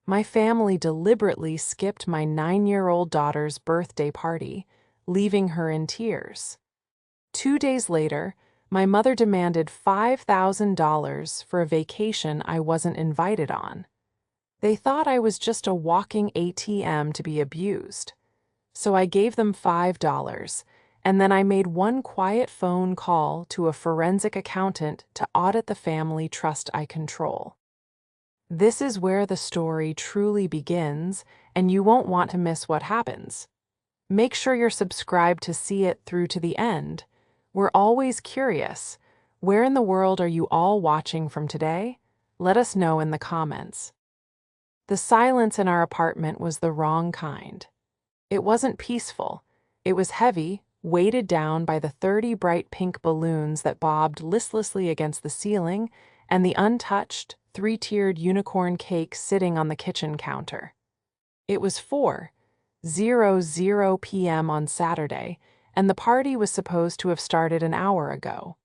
My family deliberately skipped my 9-year-old daughter's birthday party, leaving her in tears. 2 days later, my mother demanded $5,000 for a vacation I wasn't invited on. They thought I was just a walking ATM to be abused. So I gave them $5, and then I made one quiet phone call to a forensic accountant to audit the family trust I control. This is where the story truly begins, and you won't want to miss what happens. Make sure you're subscribed to see it through to the end. We're always curious. Where in the world are you all watching from today? Let us know in the comments. The silence in our apartment was the wrong kind. It wasn't peaceful. It was heavy, weighted down by the 30 bright pink balloons that bobbed listlessly against the ceiling and the untouched, 3-tiered unicorn cake sitting on the kitchen counter. It was 4:00 p.m. on Saturday, and the party was supposed to have started an hour ago.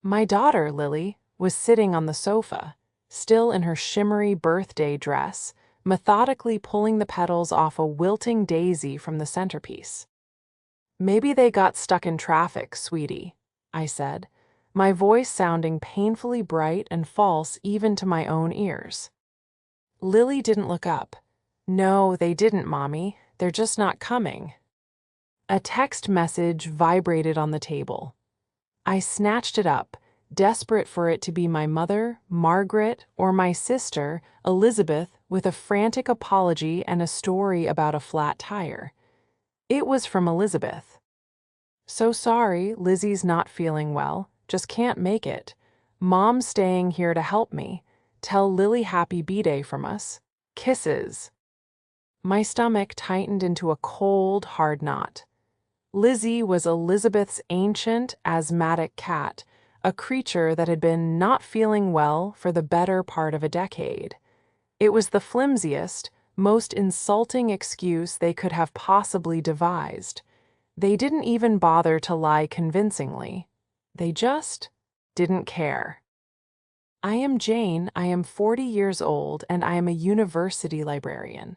My daughter, Lily, was sitting on the sofa, still in her shimmery birthday dress, methodically pulling the petals off a wilting daisy from the centerpiece. "Maybe they got stuck in traffic, sweetie," I said, my voice sounding painfully bright and false even to my own ears. Lily didn't look up. "No, they didn't, Mommy. They're just not coming." A text message vibrated on the table. I snatched it up, desperate for it to be my mother, Margaret, or my sister, Elizabeth, with a frantic apology and a story about a flat tire. It was from Elizabeth. "So sorry, Lizzie's not feeling well. Just can't make it. Mom's staying here to help me. Tell Lily happy B-Day from us. Kisses." My stomach tightened into a cold, hard knot. Lizzie was Elizabeth's ancient, asthmatic cat, a creature that had been not feeling well for the better part of a decade. It was the flimsiest, most insulting excuse they could have possibly devised. They didn't even bother to lie convincingly. They just didn't care. "I am Jane, I am 40 years old, and I am a university librarian.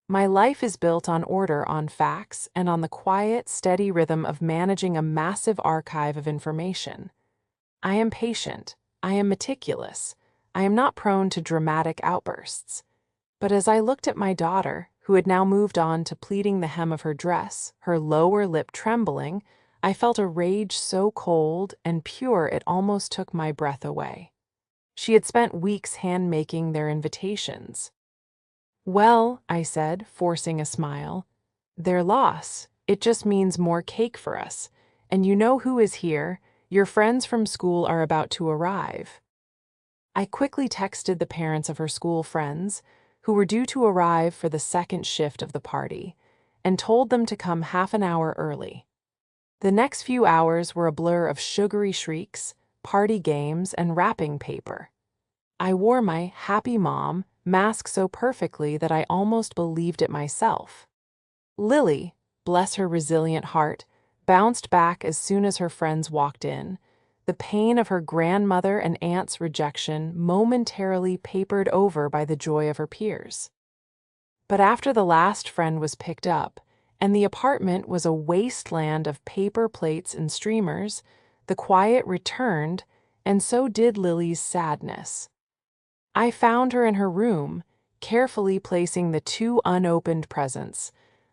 My life is built on order, on facts, and on the quiet, steady rhythm of managing a massive archive of information. I am patient. I am meticulous. I am not prone to dramatic outbursts." But as I looked at my daughter, who had now moved on to pleating the hem of her dress, her lower lip trembling, I felt a rage so cold and pure it almost took my breath away. She had spent weeks hand-making their invitations. "Well," I said, forcing a smile, "their loss. It just means more cake for us. And you know who is here. Your friends from school are about to arrive." I quickly texted the parents of her school friends, who were due to arrive for the second shift of the party, and told them to come half an hour early. The next few hours were a blur of sugary shrieks, party games, and wrapping paper. I wore my happy mom mask so perfectly that I almost believed it myself. Lily, bless her resilient heart, bounced back as soon as her friends walked in, the pain of her grandmother and aunt's rejection momentarily papered over by the joy of her peers. But after the last friend was picked up, and the apartment was a wasteland of paper plates and streamers, the quiet returned, and so did Lily's sadness. I found her in her room, carefully placing the 2 unopened presents,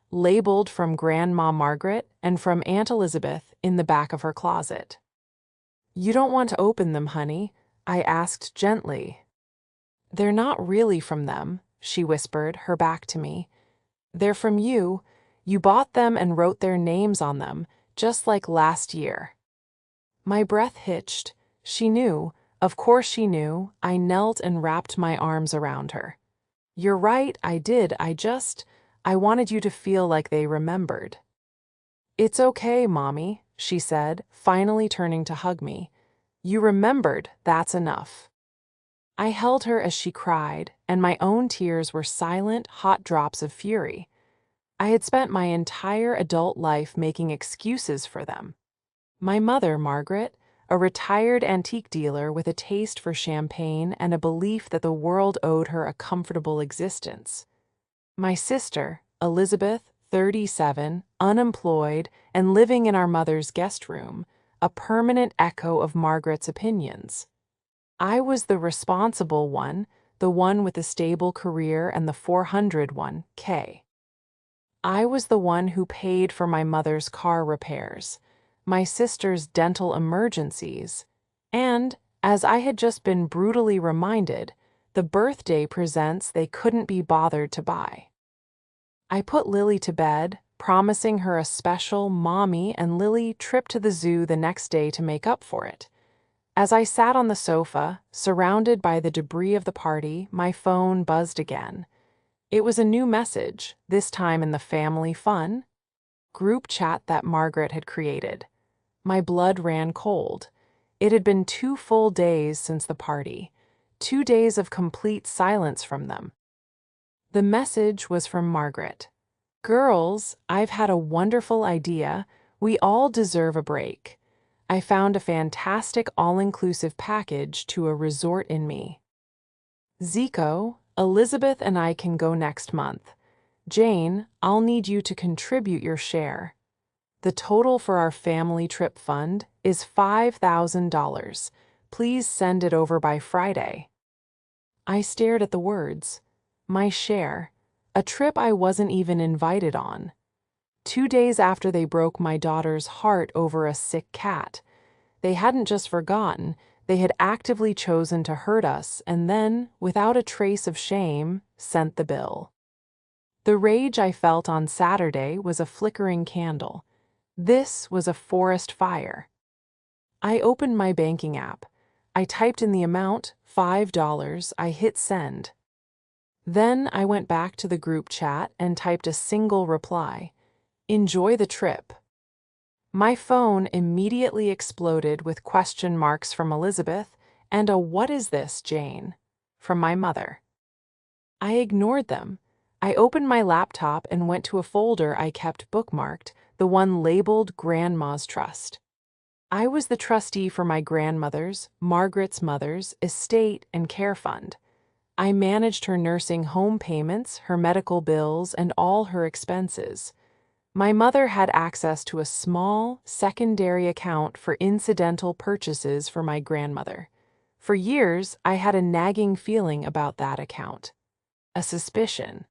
labeled from Grandma Margaret and from Aunt Elizabeth, in the back of her closet. "You don't want to open them, honey?" I asked gently. "They're not really from them," she whispered, her back to me. "They're from you. You bought them and wrote their names on them, just like last year." My breath hitched. She knew. Of course she knew. I knelt and wrapped my arms around her. "You're right, I did. I wanted you to feel like they remembered." "It's okay, Mommy," she said, finally turning to hug me. "You remembered, that's enough." I held her as she cried, and my own tears were silent, hot drops of fury. I had spent my entire adult life making excuses for them. My mother, Margaret, a retired antique dealer with a taste for champagne and a belief that the world owed her a comfortable existence. My sister, Elizabeth, 37, unemployed, and living in our mother's guest room, a permanent echo of Margaret's opinions. I was the responsible one, the one with a stable career and the 401k. I was the one who paid for my mother's car repairs, my sister's dental emergencies, and, as I had just been brutally reminded, the birthday presents they couldn't be bothered to buy. I put Lily to bed, promising her a special mommy and Lily trip to the zoo the next day to make up for it. As I sat on the sofa, surrounded by the debris of the party, my phone buzzed again. It was a new message, this time in the family fun group chat that Margaret had created. My blood ran cold. It had been 2 full days since the party, 2 days of complete silence from them. The message was from Margaret. "Girls, I've had a wonderful idea. We all deserve a break. I found a fantastic all-inclusive package to a resort in me. Zico, Elizabeth and I can go next month. Jane, I'll need you to contribute your share. The total for our family trip fund is $5,000. Please send it over by Friday." I stared at the words. My share. A trip I wasn't even invited on. 2 days after they broke my daughter's heart over a sick cat. They hadn't just forgotten, they had actively chosen to hurt us and then, without a trace of shame, sent the bill. The rage I felt on Saturday was a flickering candle. This was a forest fire. I opened my banking app. I typed in the amount, $5, I hit send. Then I went back to the group chat and typed a single reply. "Enjoy the trip." My phone immediately exploded with question marks from Elizabeth and a "What is this, Jane?" from my mother. I ignored them. I opened my laptop and went to a folder I kept bookmarked, the one labeled Grandma's Trust. I was the trustee for my grandmother's, Margaret's mother's, estate and care fund. I managed her nursing home payments, her medical bills, and all her expenses. My mother had access to a small, secondary account for incidental purchases for my grandmother. For years, I had a nagging feeling about that account. A suspicion.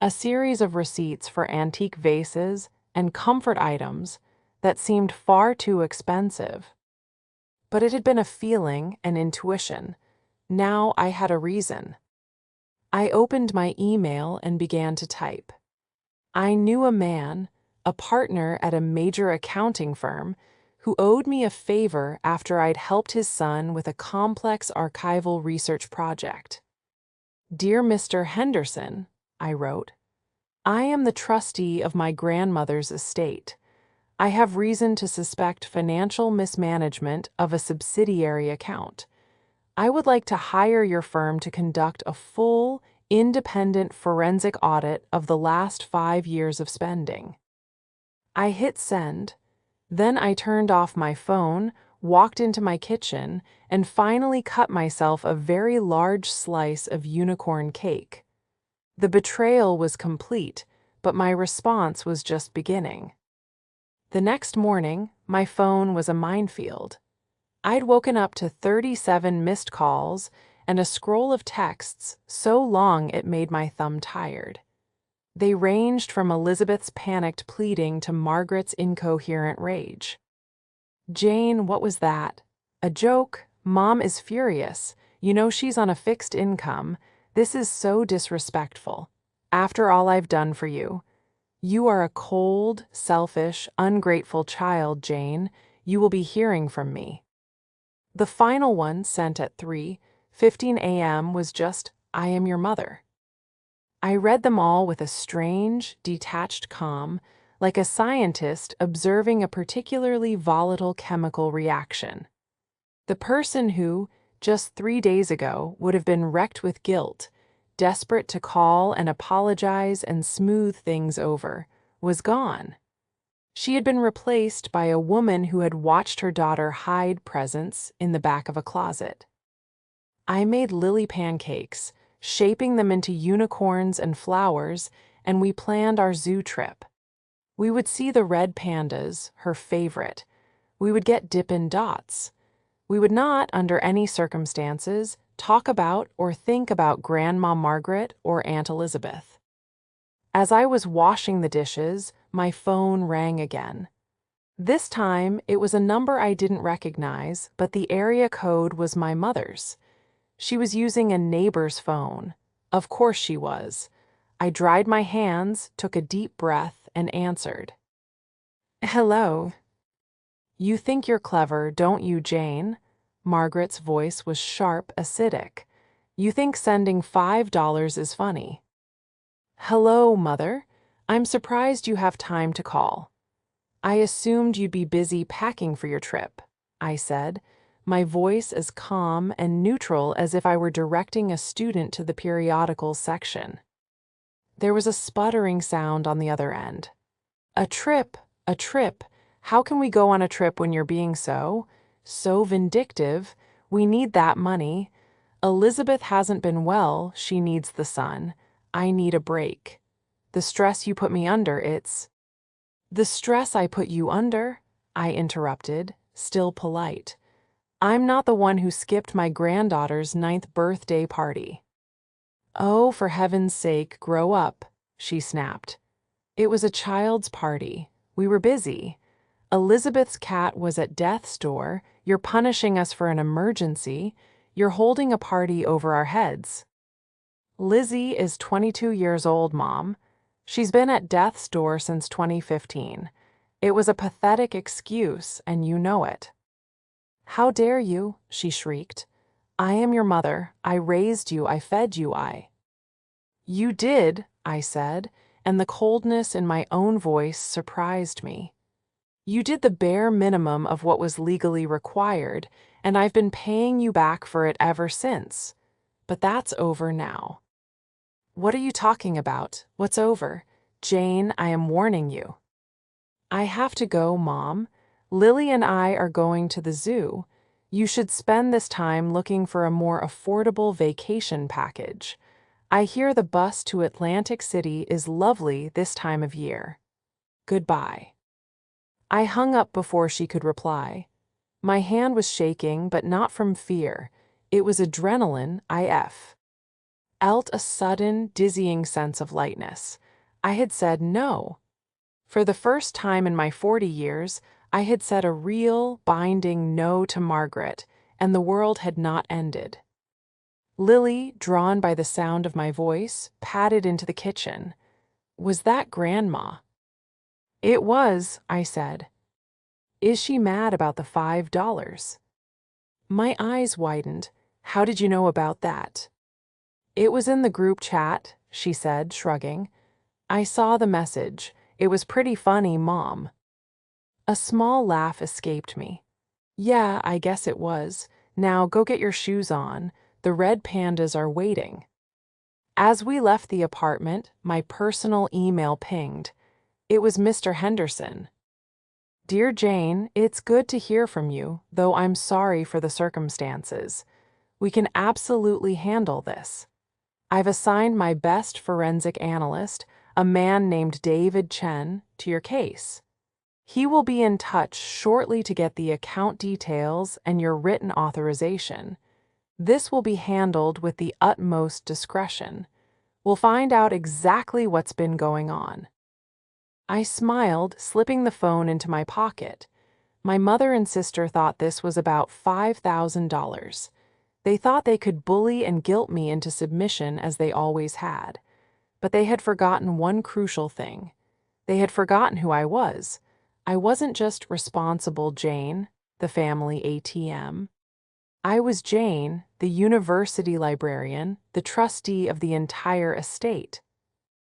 A series of receipts for antique vases and comfort items that seemed far too expensive. But it had been a feeling, an intuition. Now I had a reason. I opened my email and began to type. I knew a man, a partner at a major accounting firm, who owed me a favor after I'd helped his son with a complex archival research project. "Dear Mr. Henderson," I wrote, "I am the trustee of my grandmother's estate. I have reason to suspect financial mismanagement of a subsidiary account. I would like to hire your firm to conduct a full, independent forensic audit of the last 5 years of spending." I hit send. Then I turned off my phone, walked into my kitchen, and finally cut myself a very large slice of unicorn cake. The betrayal was complete, but my response was just beginning. The next morning, my phone was a minefield. I'd woken up to 37 missed calls and a scroll of texts so long it made my thumb tired. They ranged from Elizabeth's panicked pleading to Margaret's incoherent rage. "Jane, what was that? A joke? Mom is furious. You know she's on a fixed income. This is so disrespectful. After all I've done for you. You are a cold, selfish, ungrateful child, Jane. You will be hearing from me." The final one, sent at 3:15 a.m., was just, "I am your mother." I read them all with a strange, detached calm, like a scientist observing a particularly volatile chemical reaction. The person who, just 3 days ago, would have been wrecked with guilt, desperate to call and apologize and smooth things over, was gone. She had been replaced by a woman who had watched her daughter hide presents in the back of a closet. I made Lily pancakes, shaping them into unicorns and flowers, and we planned our zoo trip. We would see the red pandas, her favorite. We would get Dippin' Dots. We would not, under any circumstances, talk about or think about Grandma Margaret or Aunt Elizabeth. As I was washing the dishes, my phone rang again. This time, it was a number I didn't recognize, but the area code was my mother's. She was using a neighbor's phone. Of course she was. I dried my hands, took a deep breath, and answered. Hello. You think you're clever, don't you, Jane? Margaret's voice was sharp, acidic. You think sending $5 is funny. Hello, Mother. I'm surprised you have time to call. I assumed you'd be busy packing for your trip, I said, my voice as calm and neutral as if I were directing a student to the periodicals section. There was a sputtering sound on the other end. A trip, a trip. How can we go on a trip when you're being so vindictive? We need that money. Elizabeth hasn't been well, she needs the sun. I need a break. The stress you put me under, it's... The stress I put you under? I interrupted, still polite. I'm not the one who skipped my granddaughter's 9th birthday party. Oh, for heaven's sake, grow up, she snapped. It was a child's party. We were busy. Elizabeth's cat was at death's door. You're punishing us for an emergency. You're holding a party over our heads. Lizzie is 22 years old, Mom. She's been at death's door since 2015. It was a pathetic excuse, and you know it. How dare you, she shrieked. I am your mother. I raised you. I fed you. You did, I said, and the coldness in my own voice surprised me. You did the bare minimum of what was legally required, and I've been paying you back for it ever since. But that's over now. What are you talking about? What's over? Jane, I am warning you. I have to go, Mom. Lily and I are going to the zoo. You should spend this time looking for a more affordable vacation package. I hear the bus to Atlantic City is lovely this time of year. Goodbye. I hung up before she could reply. My hand was shaking, but not from fear. It was adrenaline, felt a sudden, dizzying sense of lightness. I had said no. For the first time in my 40 years, I had said a real, binding no to Margaret, and the world had not ended. Lily, drawn by the sound of my voice, padded into the kitchen. Was that Grandma? It was, I said. Is she mad about the $5? My eyes widened. How did you know about that? It was in the group chat, she said, shrugging. I saw the message. It was pretty funny, Mom. A small laugh escaped me. Yeah, I guess it was. Now go get your shoes on. The red pandas are waiting. As we left the apartment, my personal email pinged. It was Mr. Henderson. Dear Jane, it's good to hear from you, though I'm sorry for the circumstances. We can absolutely handle this. I've assigned my best forensic analyst, a man named David Chen, to your case. He will be in touch shortly to get the account details and your written authorization. This will be handled with the utmost discretion. We'll find out exactly what's been going on. I smiled, slipping the phone into my pocket. My mother and sister thought this was about $5,000. They thought they could bully and guilt me into submission as they always had. But they had forgotten one crucial thing. They had forgotten who I was. I wasn't just responsible Jane, the family ATM. I was Jane, the university librarian, the trustee of the entire estate.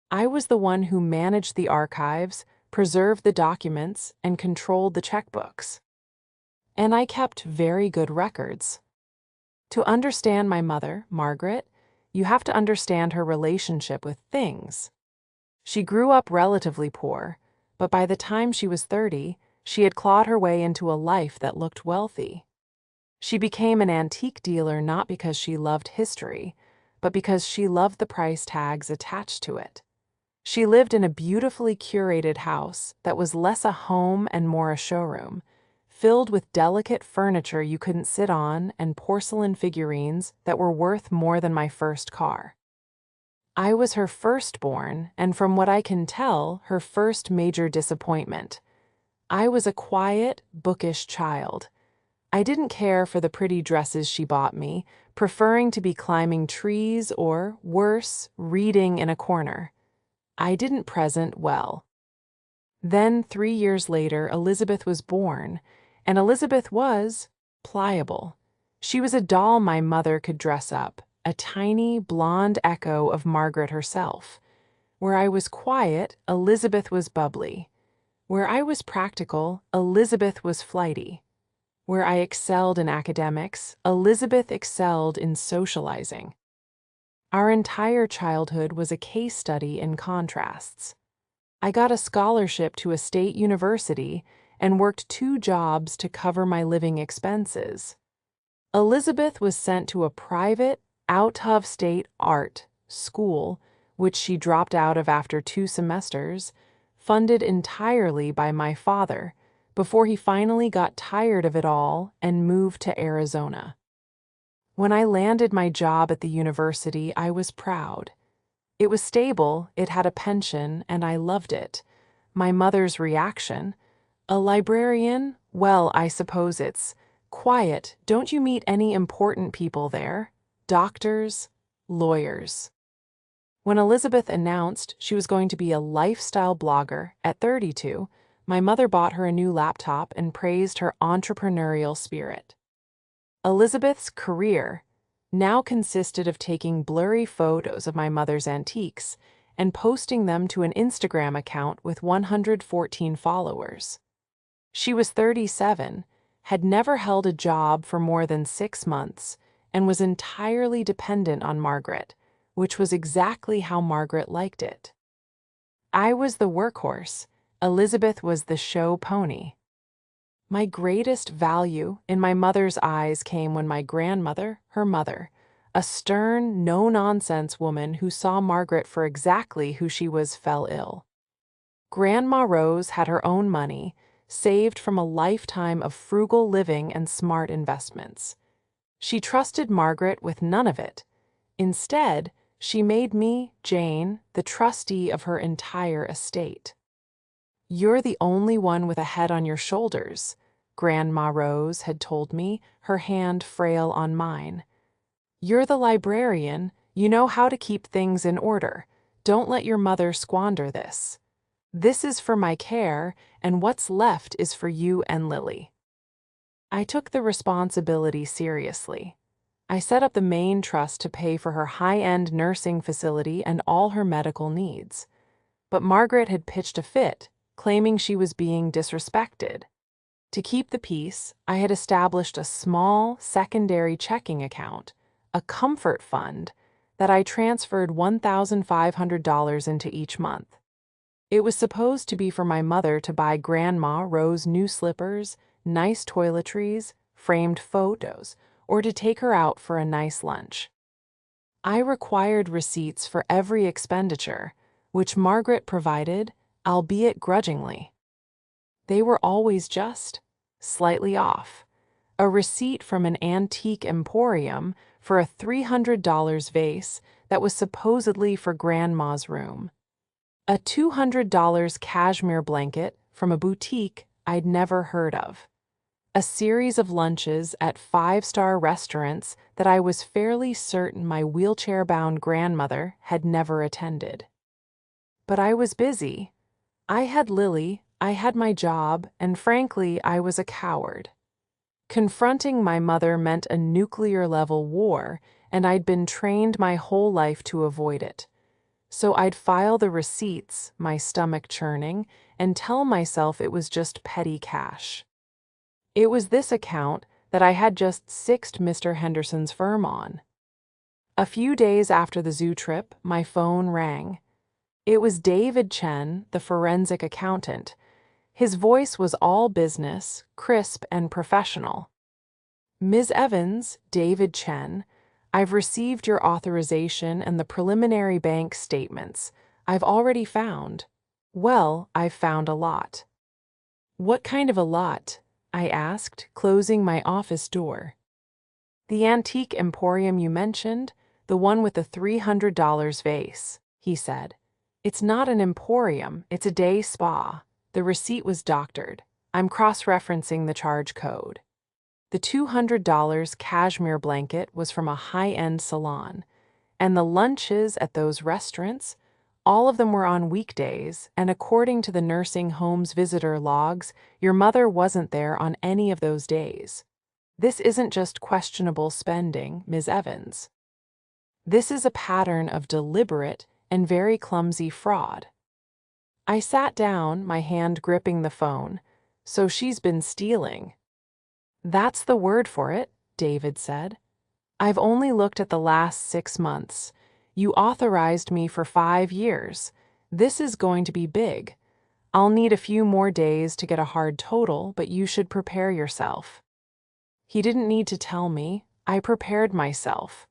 I was the one who managed the archives, preserved the documents, and controlled the checkbooks. And I kept very good records. To understand my mother, Margaret, you have to understand her relationship with things. She grew up relatively poor, but by the time she was 30, she had clawed her way into a life that looked wealthy. She became an antique dealer not because she loved history, but because she loved the price tags attached to it. She lived in a beautifully curated house that was less a home and more a showroom, filled with delicate furniture you couldn't sit on and porcelain figurines that were worth more than my first car. I was her firstborn, and from what I can tell, her first major disappointment. I was a quiet, bookish child. I didn't care for the pretty dresses she bought me, preferring to be climbing trees or, worse, reading in a corner. I didn't present well. Then, 3 years later, Elizabeth was born, and Elizabeth was pliable. She was a doll my mother could dress up, a tiny, blonde echo of Margaret herself. Where I was quiet, Elizabeth was bubbly. Where I was practical, Elizabeth was flighty. Where I excelled in academics, Elizabeth excelled in socializing. Our entire childhood was a case study in contrasts. I got a scholarship to a state university and worked 2 jobs to cover my living expenses. Elizabeth was sent to a private, out-of-state art school, which she dropped out of after 2 semesters, funded entirely by my father, before he finally got tired of it all and moved to Arizona. When I landed my job at the university, I was proud. It was stable, it had a pension, and I loved it. My mother's reaction, "A librarian? Well, I suppose it's quiet. Don't you meet any important people there? Doctors? Lawyers?" When Elizabeth announced she was going to be a lifestyle blogger at 32, my mother bought her a new laptop and praised her entrepreneurial spirit. Elizabeth's career now consisted of taking blurry photos of my mother's antiques and posting them to an Instagram account with 114 followers. She was 37, had never held a job for more than 6 months, and was entirely dependent on Margaret, which was exactly how Margaret liked it. I was the workhorse, Elizabeth was the show pony. My greatest value in my mother's eyes came when my grandmother, her mother, a stern, no-nonsense woman who saw Margaret for exactly who she was, fell ill. Grandma Rose had her own money, saved from a lifetime of frugal living and smart investments. She trusted Margaret with none of it. Instead, she made me, Jane, the trustee of her entire estate. "You're the only one with a head on your shoulders," Grandma Rose had told me, her hand frail on mine. "You're the librarian, you know how to keep things in order. Don't let your mother squander this. This is for my care, and what's left is for you and Lily." I took the responsibility seriously. I set up the main trust to pay for her high-end nursing facility and all her medical needs. But Margaret had pitched a fit, claiming she was being disrespected. To keep the peace, I had established a small, secondary checking account, a comfort fund, that I transferred $1,500 into each month. It was supposed to be for my mother to buy Grandma Rose new slippers, nice toiletries, framed photos, or to take her out for a nice lunch. I required receipts for every expenditure, which Margaret provided, albeit grudgingly. They were always just slightly off. A receipt from an antique emporium for a $300 vase that was supposedly for Grandma's room. A $200 cashmere blanket from a boutique I'd never heard of. A series of lunches at 5-star restaurants that I was fairly certain my wheelchair-bound grandmother had never attended. But I was busy. I had Lily, I had my job, and frankly, I was a coward. Confronting my mother meant a nuclear-level war, and I'd been trained my whole life to avoid it. So I'd file the receipts, my stomach churning, and tell myself it was just petty cash. It was this account that I had just sixed Mr. Henderson's firm on. A few days after the zoo trip, my phone rang. It was David Chen, the forensic accountant. His voice was all business, crisp and professional. Ms. Evans, David Chen, I've received your authorization and the preliminary bank statements. I've already found. Well, I've found a lot. What kind of a lot? I asked, closing my office door. The antique emporium you mentioned, the one with the $300 vase, he said. It's not an emporium, it's a day spa. The receipt was doctored. I'm cross-referencing the charge code. The $200 cashmere blanket was from a high-end salon, and the lunches at those restaurants, all of them were on weekdays, and according to the nursing home's visitor logs, your mother wasn't there on any of those days. This isn't just questionable spending, Ms. Evans. This is a pattern of deliberate and very clumsy fraud. I sat down, my hand gripping the phone. So she's been stealing. That's the word for it, David said. I've only looked at the last 6 months. You authorized me for 5 years. This is going to be big. I'll need a few more days to get a hard total, but you should prepare yourself. He didn't need to tell me. I prepared myself.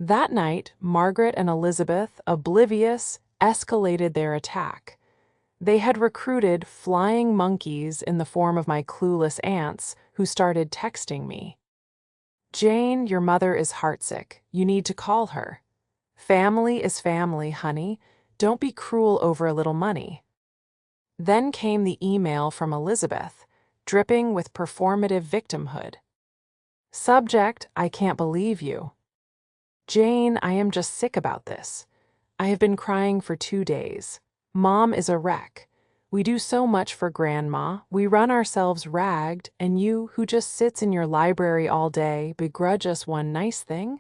That night, Margaret and Elizabeth, oblivious, escalated their attack. They had recruited flying monkeys in the form of my clueless aunts who started texting me. Jane, your mother is heartsick. You need to call her. Family is family, honey. Don't be cruel over a little money. Then came the email from Elizabeth, dripping with performative victimhood. Subject, I can't believe you. Jane, I am just sick about this. I have been crying for 2 days. Mom is a wreck. We do so much for Grandma. We run ourselves ragged, and you, who just sits in your library all day, begrudge us one nice thing?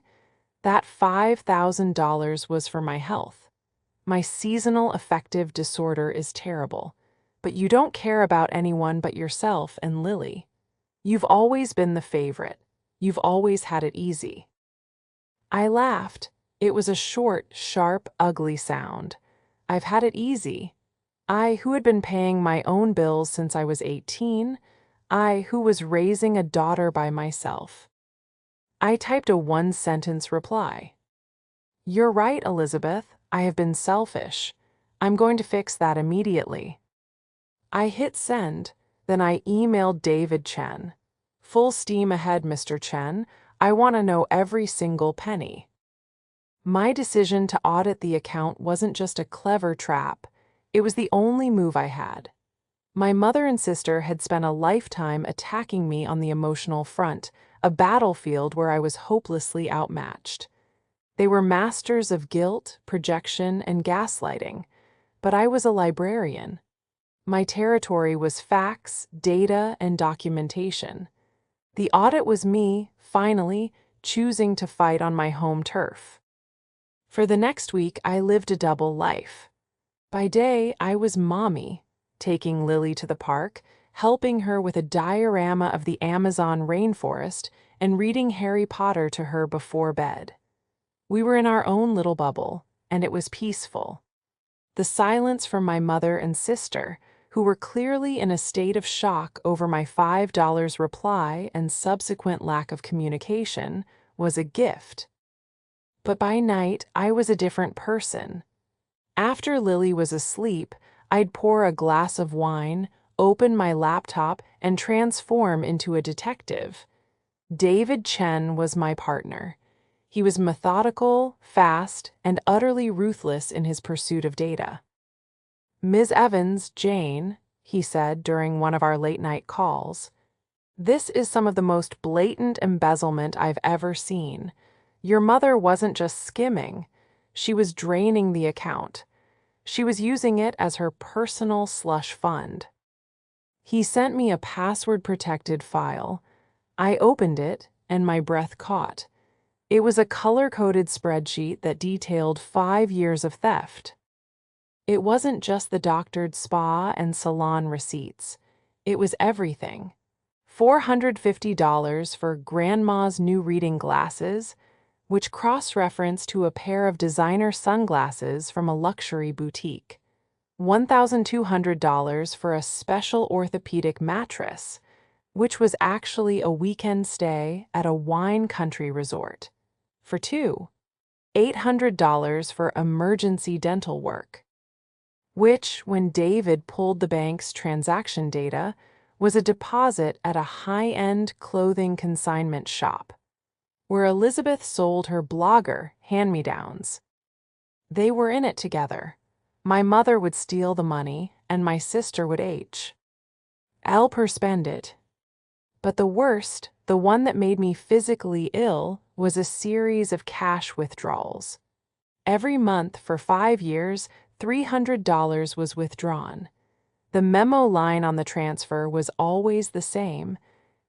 That $5,000 was for my health. My seasonal affective disorder is terrible, but you don't care about anyone but yourself and Lily. You've always been the favorite. You've always had it easy. I laughed. It was a short, sharp, ugly sound. I've had it easy. I, who had been paying my own bills since I was 18, I, who was raising a daughter by myself. I typed a 1-sentence reply. You're right, Elizabeth. I have been selfish. I'm going to fix that immediately. I hit send, then I emailed David Chen. Full steam ahead, Mr. Chen. I want to know every single penny. My decision to audit the account wasn't just a clever trap. It was the only move I had. My mother and sister had spent a lifetime attacking me on the emotional front, a battlefield where I was hopelessly outmatched. They were masters of guilt, projection, and gaslighting, but I was a librarian. My territory was facts, data, and documentation. The audit was me, finally, choosing to fight on my home turf. For the next week, I lived a double life. By day, I was mommy, taking Lily to the park, helping her with a diorama of the Amazon rainforest, and reading Harry Potter to her before bed. We were in our own little bubble, and it was peaceful. The silence from my mother and sister, who were clearly in a state of shock over my $5 reply and subsequent lack of communication, was a gift. But by night, I was a different person. After Lily was asleep, I'd pour a glass of wine, open my laptop, and transform into a detective. David Chen was my partner. He was methodical, fast, and utterly ruthless in his pursuit of data. Ms. Evans, Jane, he said during one of our late-night calls, this is some of the most blatant embezzlement I've ever seen. Your mother wasn't just skimming. She was draining the account. She was using it as her personal slush fund. He sent me a password-protected file. I opened it, and my breath caught. It was a color-coded spreadsheet that detailed 5 years of theft. It wasn't just the doctored spa and salon receipts. It was everything. $450 for Grandma's new reading glasses, which cross-referenced to a pair of designer sunglasses from a luxury boutique. $1,200 for a special orthopedic mattress, which was actually a weekend stay at a wine country resort. For two, $800 for emergency dental work, which, when David pulled the bank's transaction data, was a deposit at a high-end clothing consignment shop, where Elizabeth sold her blogger hand-me-downs. They were in it together. My mother would steal the money, and my sister would help her spend it. But the worst, the one that made me physically ill, was a series of cash withdrawals. Every month for 5 years, $300 was withdrawn. The memo line on the transfer was always the same: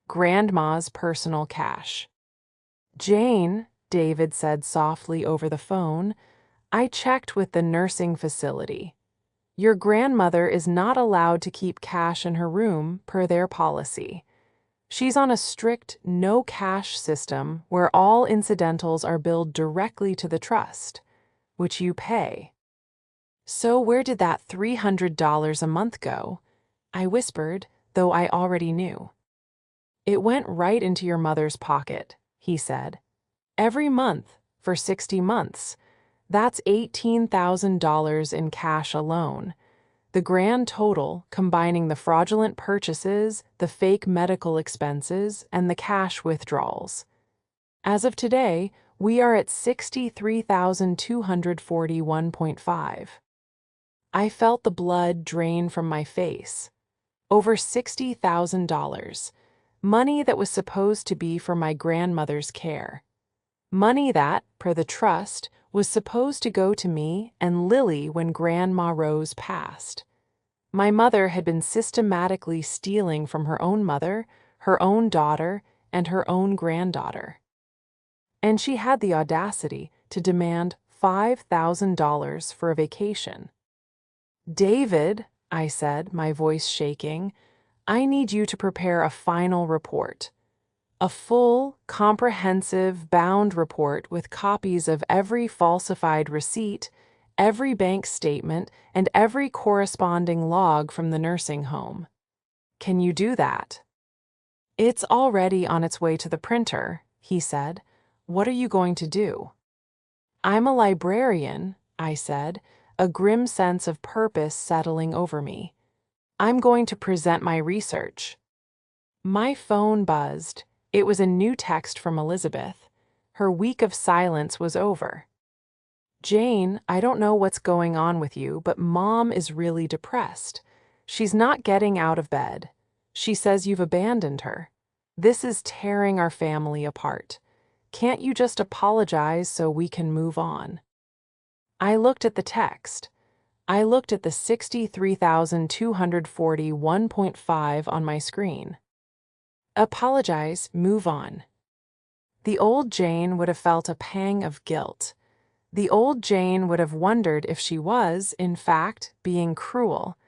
Grandma's personal cash. "Jane," David said softly over the phone, "I checked with the nursing facility. Your grandmother is not allowed to keep cash in her room per their policy. She's on a strict no-cash system where all incidentals are billed directly to the trust, which you pay." "So where did that $300 a month go?" I whispered, though I already knew. "It went right into your mother's pocket," he said. "Every month, for 60 months. That's $18,000 in cash alone. The grand total, combining the fraudulent purchases, the fake medical expenses, and the cash withdrawals. As of today, we are at $63,241.5. I felt the blood drain from my face. Over $60,000. Money that was supposed to be for my grandmother's care. Money that, per the trust, was supposed to go to me and Lily when Grandma Rose passed. My mother had been systematically stealing from her own mother, her own daughter, and her own granddaughter. And she had the audacity to demand $5,000 for a vacation. "David," I said, my voice shaking, "I need you to prepare a final report. A full, comprehensive, bound report with copies of every falsified receipt, every bank statement, and every corresponding log from the nursing home. Can you do that?" "It's already on its way to the printer," he said. "What are you going to do?" "I'm a librarian," I said, a grim sense of purpose settling over me. "I'm going to present my research." My phone buzzed. It was a new text from Elizabeth. Her week of silence was over. "Jane, I don't know what's going on with you, but Mom is really depressed. She's not getting out of bed. She says you've abandoned her. This is tearing our family apart. Can't you just apologize so we can move on?" I looked at the text. I looked at the 63,241.5 on my screen. Apologize, move on. The old Jane would have felt a pang of guilt. The old Jane would have wondered if she was, in fact, being cruel.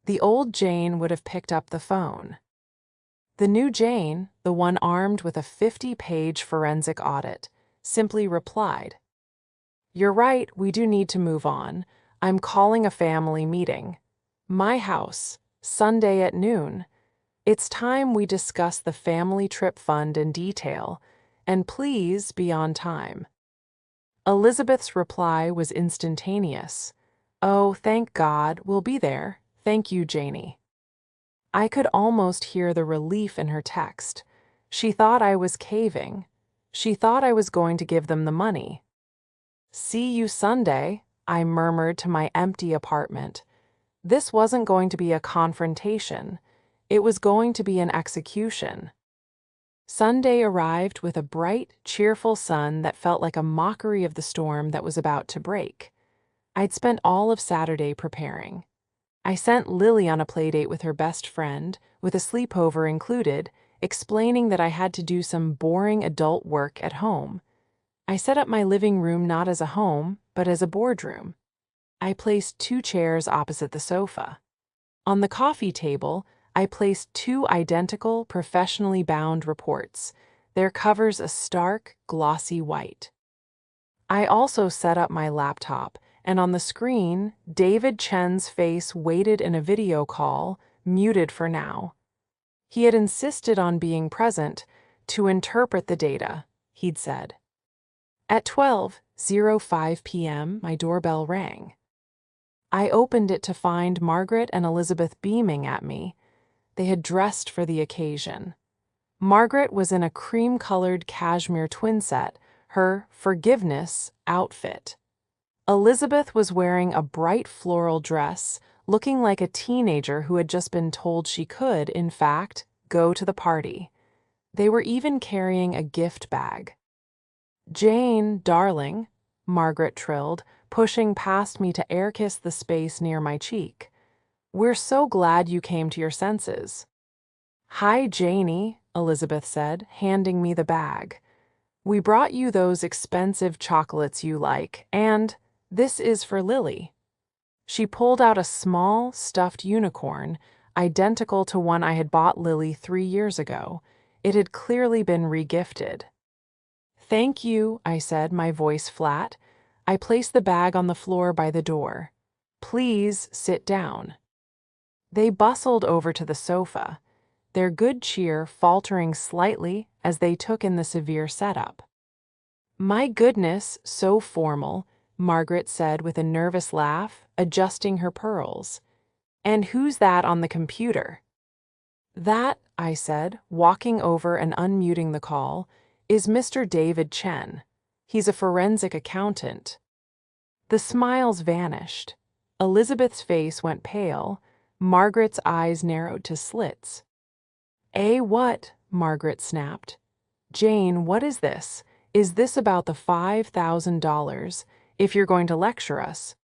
The old Jane would have picked up the phone. The new Jane, the one armed with a 50-page forensic audit, simply replied, "You're right, we do need to move on. I'm calling a family meeting. My house, Sunday at noon. It's time we discuss the family trip fund in detail, and please be on time." Elizabeth's reply was instantaneous. "Oh, thank God, we'll be there. Thank you, Janie." I could almost hear the relief in her text. She thought I was caving. She thought I was going to give them the money. "See you Sunday," I murmured to my empty apartment. This wasn't going to be a confrontation. It was going to be an execution. Sunday arrived with a bright, cheerful sun that felt like a mockery of the storm that was about to break. I'd spent all of Saturday preparing. I sent Lily on a playdate with her best friend, with a sleepover included, explaining that I had to do some boring adult work at home. I set up my living room not as a home, but as a boardroom. I placed 2 chairs opposite the sofa. On the coffee table, I placed 2 identical, professionally bound reports, their covers a stark, glossy white. I also set up my laptop, and on the screen, David Chen's face waited in a video call, muted for now. He had insisted on being present to interpret the data, he'd said. At 12:05 p.m., my doorbell rang. I opened it to find Margaret and Elizabeth beaming at me. They had dressed for the occasion. Margaret was in a cream-colored cashmere twin set, her forgiveness outfit. Elizabeth was wearing a bright floral dress, looking like a teenager who had just been told she could, in fact, go to the party. They were even carrying a gift bag. "Jane, darling," Margaret trilled, pushing past me to air-kiss the space near my cheek. "We're so glad you came to your senses." "Hi, Janie," Elizabeth said, handing me the bag. "We brought you those expensive chocolates you like, and this is for Lily." She pulled out a small, stuffed unicorn, identical to one I had bought Lily 3 years ago. It had clearly been regifted. "Thank you," I said, my voice flat. I placed the bag on the floor by the door. "Please sit down." They bustled over to the sofa, their good cheer faltering slightly as they took in the severe setup. "My goodness, so formal," Margaret said with a nervous laugh, adjusting her pearls. "And who's that on the computer?" "That," I said, walking over and unmuting the call, "is Mr. David Chen. He's a forensic accountant." The smiles vanished. Elizabeth's face went pale. Margaret's eyes narrowed to slits. What?" Margaret snapped. "Jane, what is this? Is this about the $5,000, if you're going to lecture us?"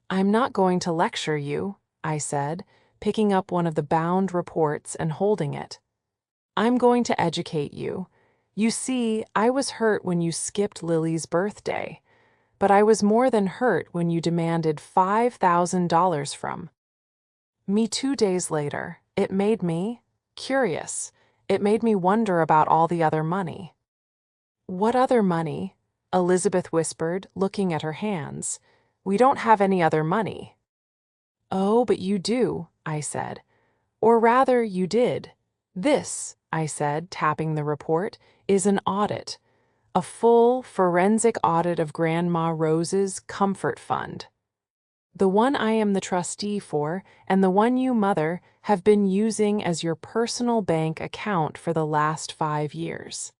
"I'm not going to lecture you," I said, picking up one of the bound reports and holding it. "I'm going to educate you. You see, I was hurt when you skipped Lily's birthday, but I was more than hurt when you demanded $5,000 from me 2 days later. It made me curious. It made me wonder about all the other money." "What other money?" Elizabeth whispered, looking at her hands. "We don't have any other money." "Oh, but you do," I said. "Or rather, you did. This," I said, tapping the report, "is an audit. A full forensic audit of Grandma Rose's comfort fund. The one I am the trustee for, and the one you, Mother, have been using as your personal bank account for the last 5 years."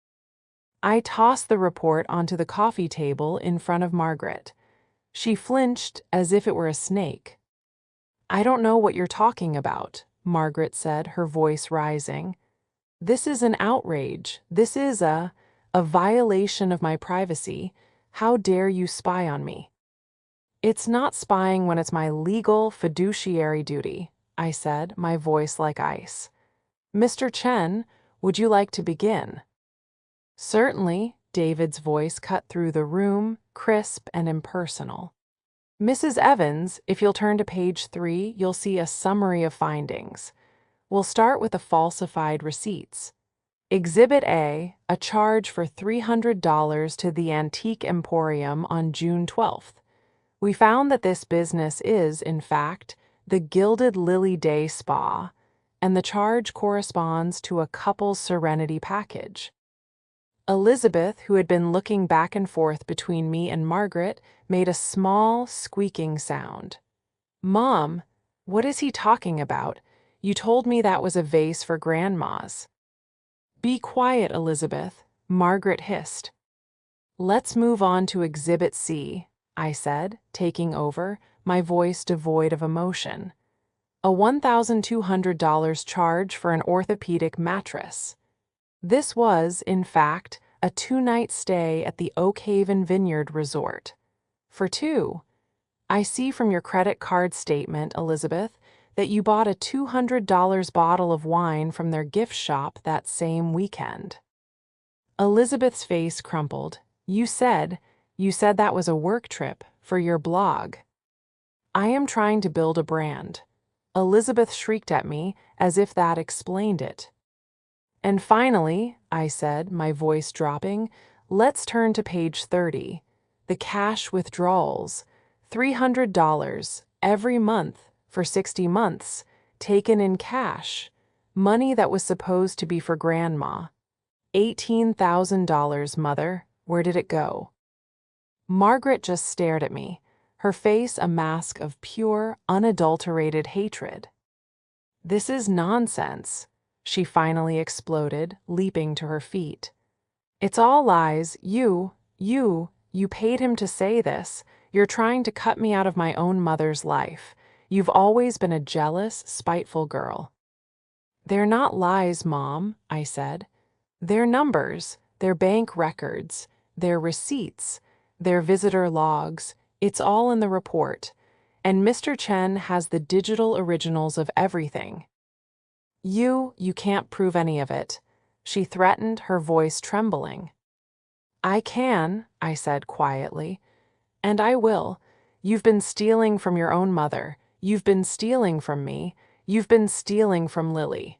I tossed the report onto the coffee table in front of Margaret. She flinched as if it were a snake. "I don't know what you're talking about," Margaret said, her voice rising. "This is an outrage. This is a violation of my privacy. How dare you spy on me?" "It's not spying when it's my legal fiduciary duty," I said, my voice like ice. "Mr. Chen, would you like to begin?" "Certainly," David's voice cut through the room, crisp and impersonal. "Mrs. Evans, if you'll turn to page 3, you'll see a summary of findings. We'll start with the falsified receipts. Exhibit A, a charge for $300 to the Antique Emporium on June 12th. We found that this business is, in fact, the Gilded Lily Day Spa, and the charge corresponds to a couple's Serenity package." Elizabeth, who had been looking back and forth between me and Margaret, made a small, squeaking sound. "Mom, what is he talking about? You told me that was a vase for Grandma's." "Be quiet, Elizabeth," Margaret hissed. "Let's move on to Exhibit C," I said, taking over, my voice devoid of emotion. "A $1,200 charge for an orthopedic mattress. This was, in fact, a 2-night stay at the Oak Haven Vineyard Resort. For 2. I see from your credit card statement, Elizabeth, that you bought a $200 bottle of wine from their gift shop that same weekend." Elizabeth's face crumpled. You said that was a work trip for your blog." "I am trying to build a brand." Elizabeth shrieked at me as if that explained it. "And finally," I said, my voice dropping, "let's turn to page 30. the cash withdrawals, $300 every month for 60 months, taken in cash, money that was supposed to be for Grandma. $18,000, Mother. Where did it go? Margaret just stared at me, her face a mask of pure, unadulterated hatred. This is nonsense, she finally exploded, leaping to her feet. It's all lies. You paid him to say this. You're trying to cut me out of my own mother's life. You've always been a jealous, spiteful girl. They're not lies, Mom, I said. They're numbers, they're bank records, they're receipts, they're visitor logs. It's all in the report. And Mr. Chen has the digital originals of everything. You can't prove any of it, she threatened, her voice trembling. I can, I said quietly. And I will. You've been stealing from your own mother. You've been stealing from me. You've been stealing from Lily.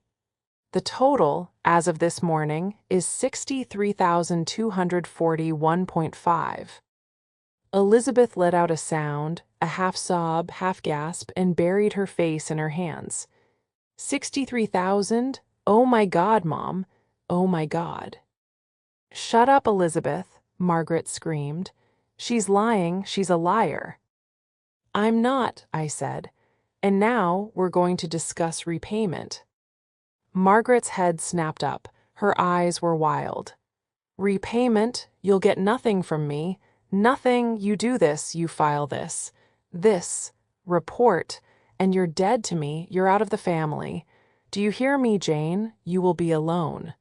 The total, as of this morning, is $63,241.5. Elizabeth let out a sound, a half sob, half gasp, and buried her face in her hands. 63,000? Oh my God, Mom. Oh my God. Shut up, Elizabeth, Margaret screamed. She's lying, she's a liar. I'm not, I said. And now we're going to discuss repayment. Margaret's head snapped up. Her eyes were wild. Repayment? You'll get nothing from me. Nothing. You do this, you file this. This. Report. And you're dead to me. You're out of the family. Do you hear me, Jane? You will be alone.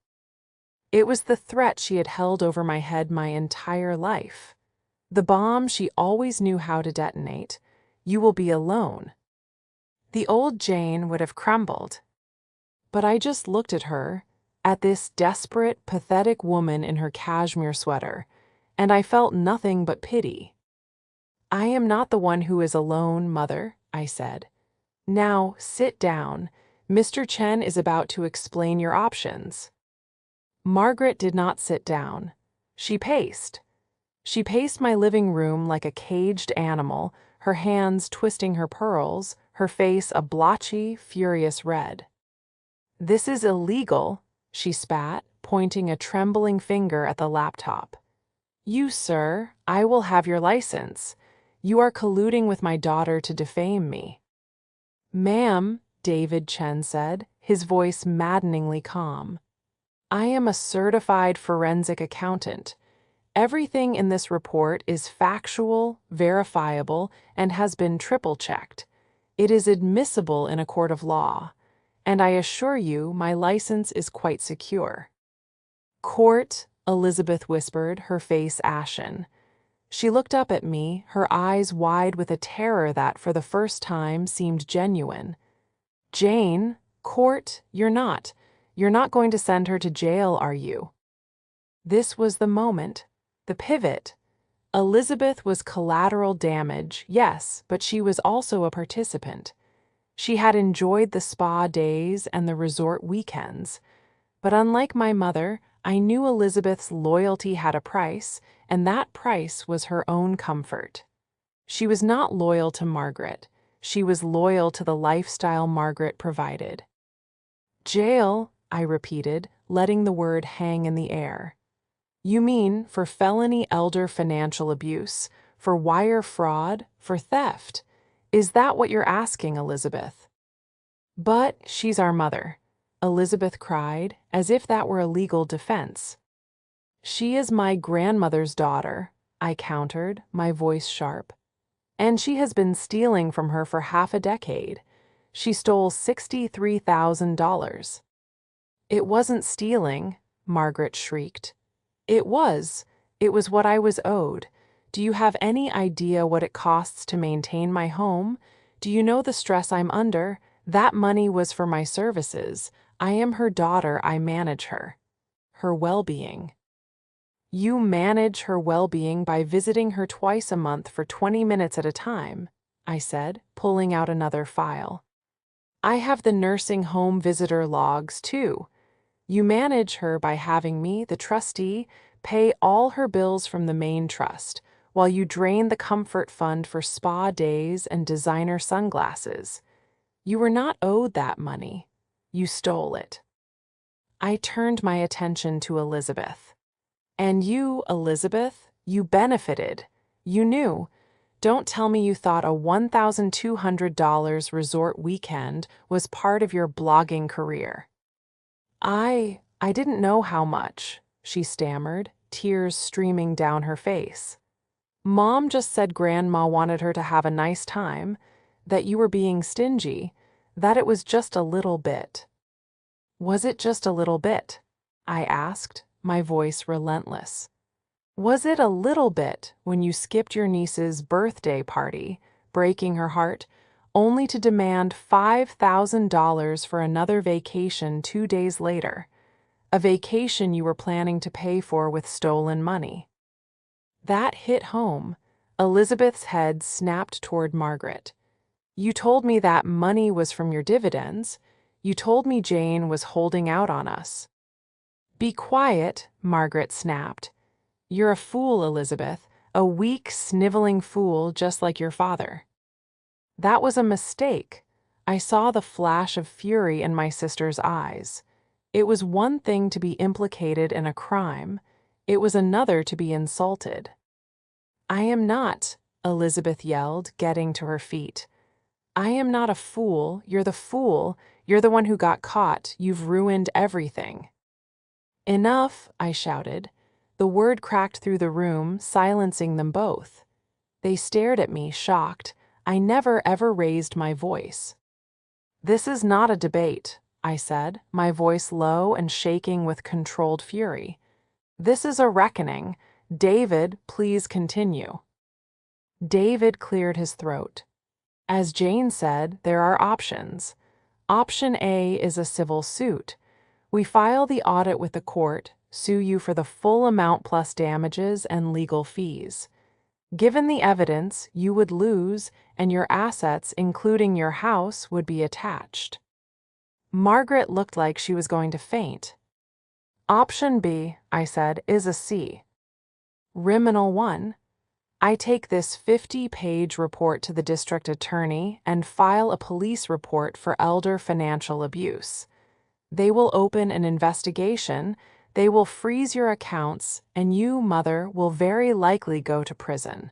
It was the threat she had held over my head my entire life. The bomb she always knew how to detonate. You will be alone. The old Jane would have crumbled. But I just looked at her, at this desperate, pathetic woman in her cashmere sweater, and I felt nothing but pity. I am not the one who is alone, Mother, I said. Now, sit down. Mr. Chen is about to explain your options. Margaret did not sit down. She paced. She paced my living room like a caged animal, her hands twisting her pearls, her face a blotchy, furious red. This is illegal, she spat, pointing a trembling finger at the laptop. You, sir, I will have your license. You are colluding with my daughter to defame me. Ma'am, David Chen said, his voice maddeningly calm. I am a certified forensic accountant. Everything in this report is factual, verifiable, and has been triple-checked. It is admissible in a court of law, and I assure you my license is quite secure. Court, Elizabeth whispered, her face ashen. She looked up at me, her eyes wide with a terror that, for the first time, seemed genuine. Jane, court, you're not going to send her to jail, are you? This was the moment, the pivot. Elizabeth was collateral damage, yes, but she was also a participant. She had enjoyed the spa days and the resort weekends. But unlike my mother, I knew Elizabeth's loyalty had a price, and that price was her own comfort. She was not loyal to Margaret. She was loyal to the lifestyle Margaret provided. Jail, I repeated, letting the word hang in the air. You mean for felony elder financial abuse, for wire fraud, for theft? Is that what you're asking, Elizabeth? But she's our mother, Elizabeth cried, as if that were a legal defense. She is my grandmother's daughter, I countered, my voice sharp. And she has been stealing from her for half a decade. She stole $63,000. It wasn't stealing, Margaret shrieked. It was what I was owed. Do you have any idea what it costs to maintain my home? Do you know the stress I'm under? That money was for my services. I am her daughter, I manage her. Her well-being. You manage her well-being by visiting her twice a month for 20 minutes at a time, I said, pulling out another file. I have the nursing home visitor logs, too. You manage her by having me, the trustee, pay all her bills from the main trust, while you drained the comfort fund for spa days and designer sunglasses. You were not owed that money. You stole it. I turned my attention to Elizabeth. And you, Elizabeth, you benefited. You knew. Don't tell me you thought a $1,200 resort weekend was part of your blogging career. I didn't know how much, she stammered, tears streaming down her face. Mom just said Grandma wanted her to have a nice time, that you were being stingy, that it was just a little bit. Was it just a little bit? I asked, my voice relentless. Was it a little bit when you skipped your niece's birthday party, breaking her heart, only to demand $5,000 for another vacation 2 days later? A vacation you were planning to pay for with stolen money. That hit home. Elizabeth's head snapped toward Margaret. You told me that money was from your dividends. You told me Jane was holding out on us. Be quiet, Margaret snapped. You're a fool, Elizabeth, a weak, sniveling fool just like your father. That was a mistake. I saw the flash of fury in my sister's eyes. It was one thing to be implicated in a crime. It was another to be insulted. I am not, Elizabeth yelled, getting to her feet. I am not a fool. You're the fool. You're the one who got caught. You've ruined everything. Enough, I shouted. The word cracked through the room, silencing them both. They stared at me, shocked. I never ever raised my voice. This is not a debate, I said, my voice low and shaking with controlled fury. This is a reckoning. David, please continue. David cleared his throat. As Jane said, there are options. Option A is a civil suit. We file the audit with the court, sue you for the full amount plus damages and legal fees. Given the evidence, you would lose, and your assets, including your house, would be attached. Margaret looked like she was going to faint. Option B, I said, is a C. Criminal 1. I take this 50-page report to the district attorney and file a police report for elder financial abuse. They will open an investigation, they will freeze your accounts, and you, mother, will very likely go to prison.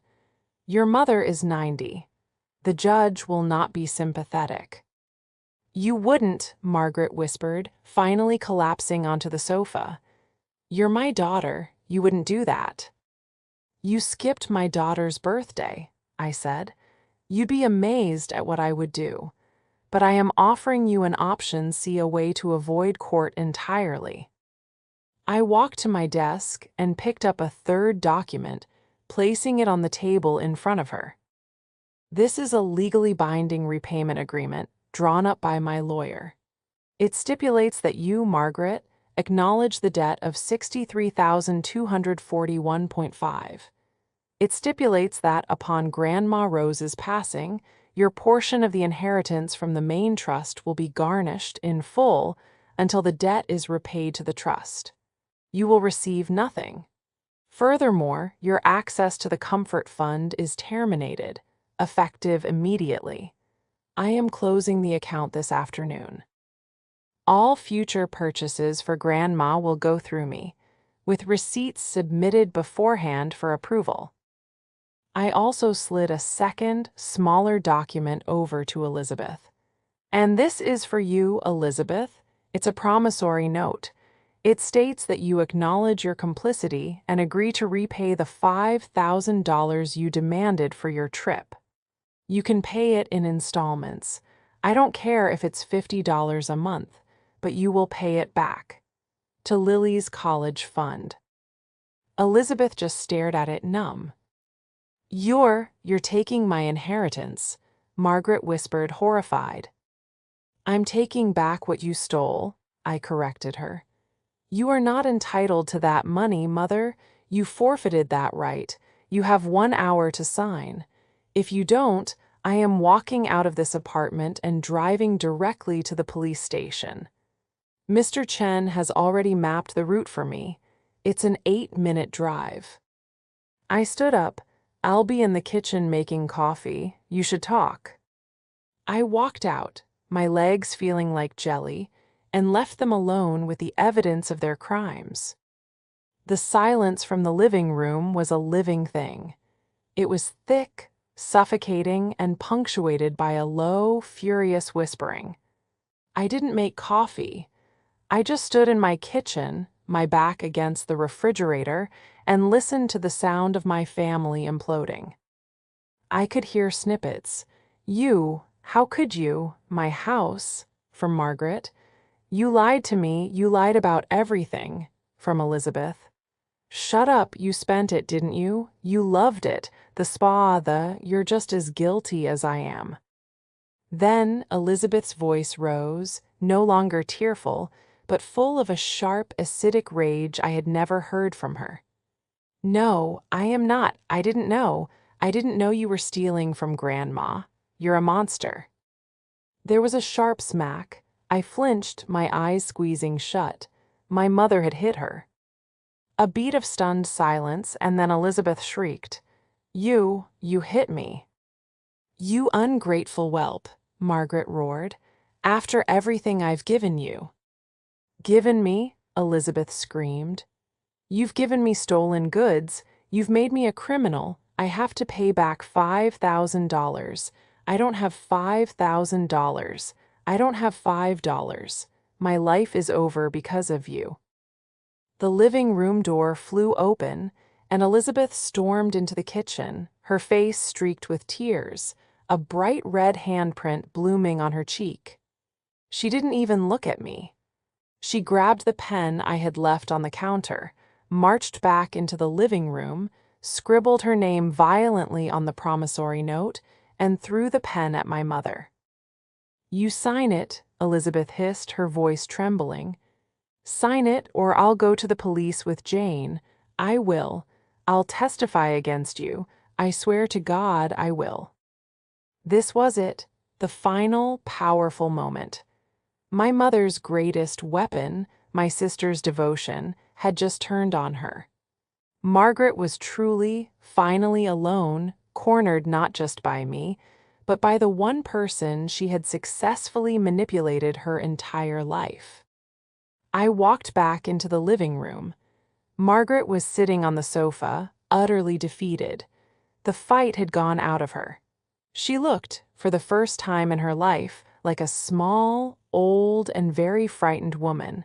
Your mother is 90. The judge will not be sympathetic. You wouldn't, Margaret whispered, finally collapsing onto the sofa. You're my daughter. You wouldn't do that. You skipped my daughter's birthday, I said. You'd be amazed at what I would do. But I am offering you an option C, a way to avoid court entirely. I walked to my desk and picked up a third document, placing it on the table in front of her. This is a legally binding repayment agreement drawn up by my lawyer. It stipulates that you, Margaret, acknowledge the debt of $63,241.5. It stipulates that upon Grandma Rose's passing, your portion of the inheritance from the main trust will be garnished in full until the debt is repaid to the trust. You will receive nothing. Furthermore, your access to the comfort fund is terminated, effective immediately. I am closing the account this afternoon. All future purchases for Grandma will go through me, with receipts submitted beforehand for approval. I also slid a second, smaller document over to Elizabeth. And this is for you, Elizabeth. It's a promissory note. It states that you acknowledge your complicity and agree to repay the $5,000 you demanded for your trip. You can pay it in installments. I don't care if it's $50 a month, but you will pay it back. To Lily's college fund. Elizabeth just stared at it numb. You're taking my inheritance, Margaret whispered, horrified. I'm taking back what you stole, I corrected her. You are not entitled to that money, Mother. You forfeited that right. You have 1 hour to sign. If you don't, I am walking out of this apartment and driving directly to the police station. Mr. Chen has already mapped the route for me. It's an 8-minute drive. I stood up, I'll be in the kitchen making coffee. You should talk. I walked out, my legs feeling like jelly, and left them alone with the evidence of their crimes. The silence from the living room was a living thing. It was thick, suffocating, and punctuated by a low, furious whispering. I didn't make coffee. I just stood in my kitchen, my back against the refrigerator, and listened to the sound of my family imploding. I could hear snippets. "You, how could you? My house," from Margaret. "You lied to me, you lied about everything," from Elizabeth. "Shut up, you spent it, didn't you? You loved it, the spa, you're just as guilty as I am." Then Elizabeth's voice rose, no longer tearful, but full of a sharp, acidic rage I had never heard from her. "No, I am not. I didn't know. I didn't know you were stealing from Grandma. You're a monster." There was a sharp smack. I flinched, my eyes squeezing shut. My mother had hit her. A beat of stunned silence, and then Elizabeth shrieked, You hit me." "You ungrateful whelp," Margaret roared, "after everything I've given you." "Given me?" Elizabeth screamed. "You've given me stolen goods. You've made me a criminal. I have to pay back $5,000. I don't have $5,000. I don't have $5. My life is over because of you." The living room door flew open, and Elizabeth stormed into the kitchen, her face streaked with tears, a bright red handprint blooming on her cheek. She didn't even look at me. She grabbed the pen I had left on the counter, marched back into the living room, scribbled her name violently on the promissory note, and threw the pen at my mother. "You sign it," Elizabeth hissed, her voice trembling. "Sign it, or I'll go to the police with Jane. I will. I'll testify against you. I swear to God I will." This was it, the final, powerful moment. My mother's greatest weapon, my sister's devotion, had just turned on her. Margaret was truly, finally alone, cornered not just by me, but by the one person she had successfully manipulated her entire life. I walked back into the living room. Margaret was sitting on the sofa, utterly defeated. The fight had gone out of her. She looked, for the first time in her life, like a small, old, and very frightened woman.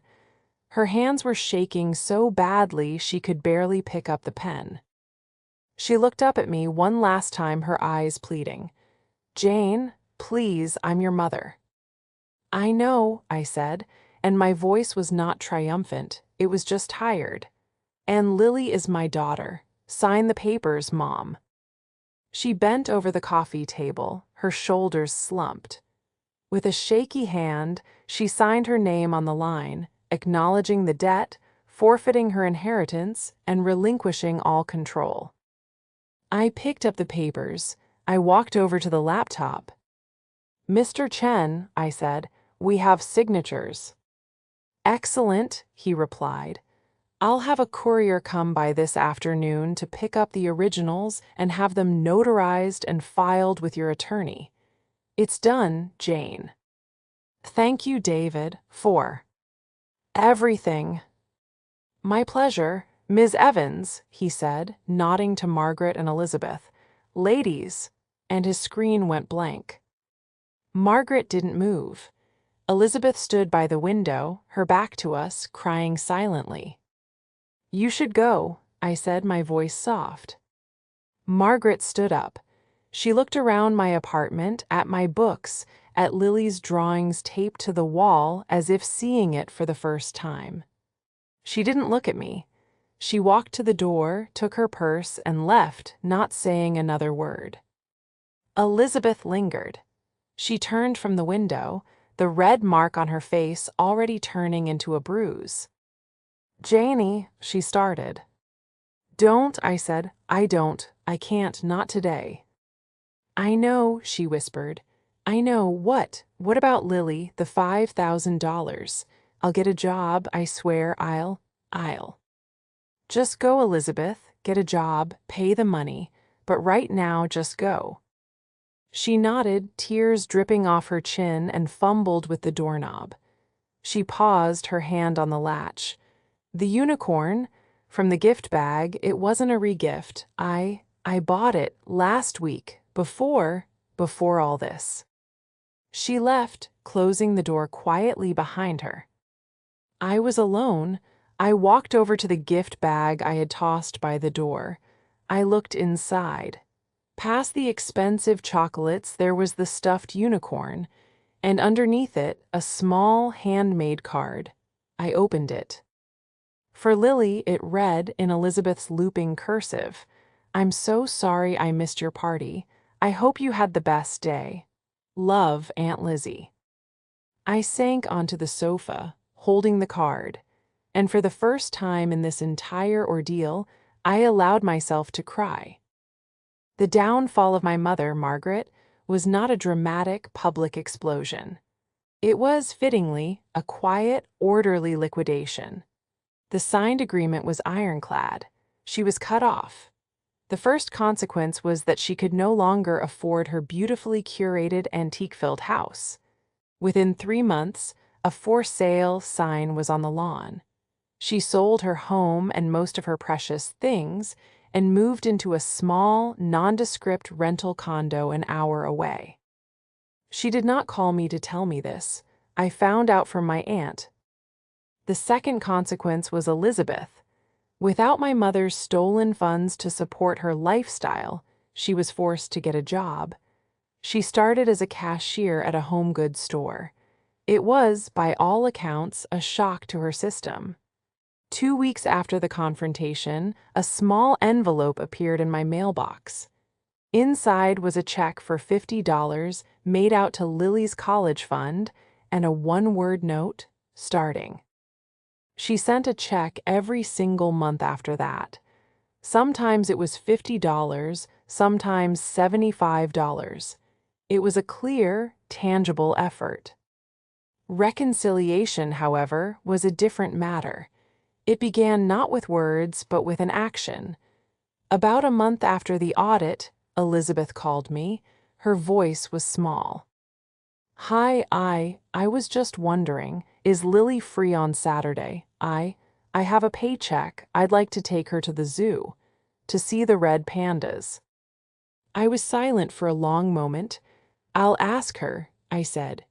Her hands were shaking so badly she could barely pick up the pen. She looked up at me one last time, her eyes pleading. "Jane, please, I'm your mother." "I know," I said, and my voice was not triumphant, it was just tired. "And Lily is my daughter. Sign the papers, Mom." She bent over the coffee table, her shoulders slumped. With a shaky hand, she signed her name on the line, acknowledging the debt, forfeiting her inheritance, and relinquishing all control. I picked up the papers. I walked over to the laptop. "Mr. Chen," I said, "we have signatures." "Excellent," he replied. "I'll have a courier come by this afternoon to pick up the originals and have them notarized and filed with your attorney. It's done, Jane." "Thank you, David, for everything." "My pleasure, Ms. Evans," he said, nodding to Margaret and Elizabeth. "Ladies," and his screen went blank. Margaret didn't move. Elizabeth stood by the window, her back to us, crying silently. "You should go," I said, my voice soft. Margaret stood up. She looked around my apartment, at my books, at Lily's drawings taped to the wall as if seeing it for the first time. She didn't look at me. She walked to the door, took her purse, and left, not saying another word. Elizabeth lingered. She turned from the window, the red mark on her face already turning into a bruise. "Janie," she started. "Don't," I said. "I don't. I can't, not today." "I know," she whispered. "I know. What? What about Lily, the $5,000? I'll get a job, I swear. I'll. Just go, Elizabeth. Get a job, pay the money. but right now just go." She nodded, tears dripping off her chin, and fumbled with the doorknob. She paused, her hand on the latch. "The unicorn? From the gift bag, it wasn't a regift. I bought it last week, before all this." She left, closing the door quietly behind her. I was alone. I walked over to the gift bag I had tossed by the door. I looked inside. Past the expensive chocolates, there was the stuffed unicorn, and underneath it, a small handmade card. I opened it. For Lily, it read in Elizabeth's looping cursive, "I'm so sorry I missed your party. I hope you had the best day. Love, Aunt Lizzie." I sank onto the sofa, holding the card, and for the first time in this entire ordeal, I allowed myself to cry. The downfall of my mother, Margaret, was not a dramatic public explosion. It was, fittingly, a quiet, orderly liquidation. The signed agreement was ironclad. She was cut off. The first consequence was that she could no longer afford her beautifully curated, antique-filled house. Within 3 months, a "for sale" sign was on the lawn. She sold her home and most of her precious things and moved into a small, nondescript rental condo an hour away. She did not call me to tell me this. I found out from my aunt. The second consequence was Elizabeth. Without my mother's stolen funds to support her lifestyle, she was forced to get a job. She started as a cashier at a home goods store. It was, by all accounts, a shock to her system. 2 weeks after the confrontation, a small envelope appeared in my mailbox. Inside was a check for $50 made out to Lily's college fund and a one-word note, "Starting." She sent a check every single month after that. Sometimes it was $50, sometimes $75. It was a clear, tangible effort. Reconciliation, however, was a different matter. It began not with words, but with an action. About a month after the audit, Elizabeth called me. Her voice was small. "Hi, I was just wondering, is Lily free on Saturday? I have a paycheck. I'd like to take her to the zoo, to see the red pandas." I was silent for a long moment. "I'll ask her," I said.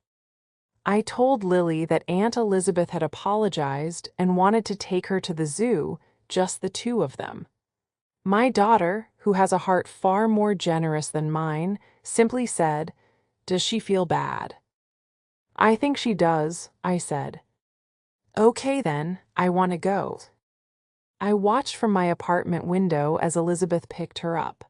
I told Lily that Aunt Elizabeth had apologized and wanted to take her to the zoo, just the two of them. My daughter, who has a heart far more generous than mine, simply said, "Does she feel bad?" "I think she does," I said. "Okay then, I want to go." I watched from my apartment window as Elizabeth picked her up.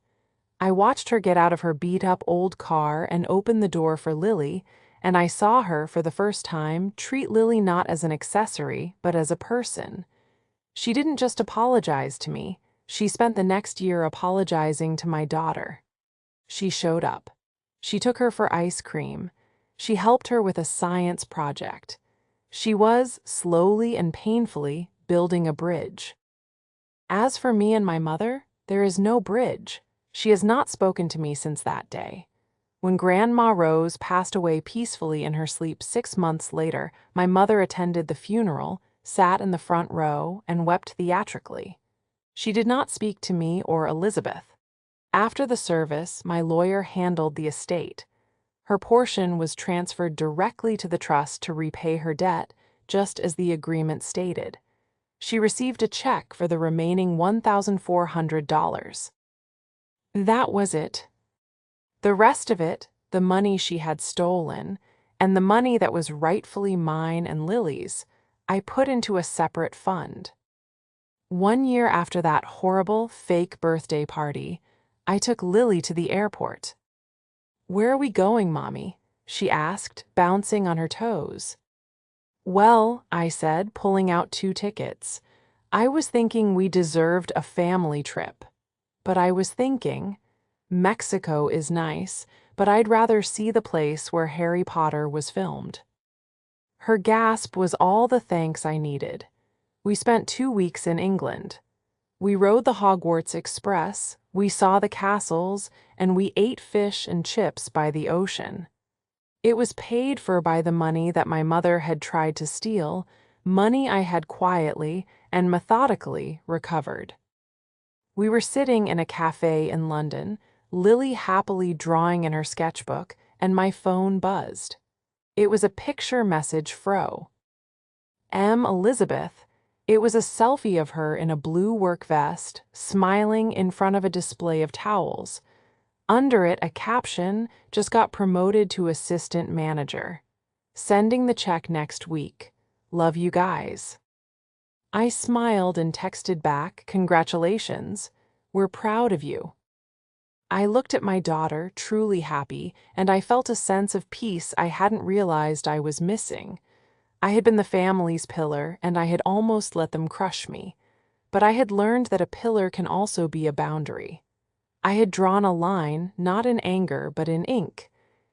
I watched her get out of her beat-up old car and open the door for Lily, and I saw her, for the first time, treat Lily not as an accessory, but as a person. She didn't just apologize to me. She spent the next year apologizing to my daughter. She showed up. She took her for ice cream. She helped her with a science project. She was, slowly and painfully, building a bridge. As for me and my mother, there is no bridge. She has not spoken to me since that day. When Grandma Rose passed away peacefully in her sleep 6 months later, my mother attended the funeral, sat in the front row, and wept theatrically. She did not speak to me or Elizabeth. After the service, my lawyer handled the estate. Her portion was transferred directly to the trust to repay her debt, just as the agreement stated. She received a check for the remaining $1,400. That was it. The rest of it, the money she had stolen, and the money that was rightfully mine and Lily's, I put into a separate fund. 1 year after that horrible, fake birthday party, I took Lily to the airport. "Where are we going, Mommy?" she asked, bouncing on her toes. "Well," I said, pulling out 2 tickets. "I was thinking we deserved a family trip. But I was thinking, Mexico is nice, but I'd rather see the place where Harry Potter was filmed." Her gasp was all the thanks I needed. We spent 2 weeks in England. We rode the Hogwarts Express, We saw the castles, and we ate fish and chips by the ocean. It was paid for by the money that my mother had tried to steal, money I had quietly and methodically recovered. We were sitting in a cafe in London, Lily happily drawing in her sketchbook, and my phone buzzed. It was a picture message fro. M. Elizabeth. It was a selfie of her in a blue work vest, smiling in front of a display of towels. Under it, a caption, "Just got promoted to assistant manager. Sending the check next week. Love you guys." I smiled and texted back, "Congratulations. We're proud of you." I looked at my daughter, truly happy, and I felt a sense of peace I hadn't realized I was missing. I had been the family's pillar, and I had almost let them crush me. But I had learned that a pillar can also be a boundary. I had drawn a line, not in anger, but in ink.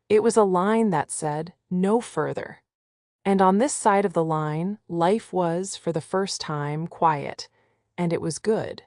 It was a line that said, "No further." And on this side of the line, life was, for the first time, quiet, and it was good.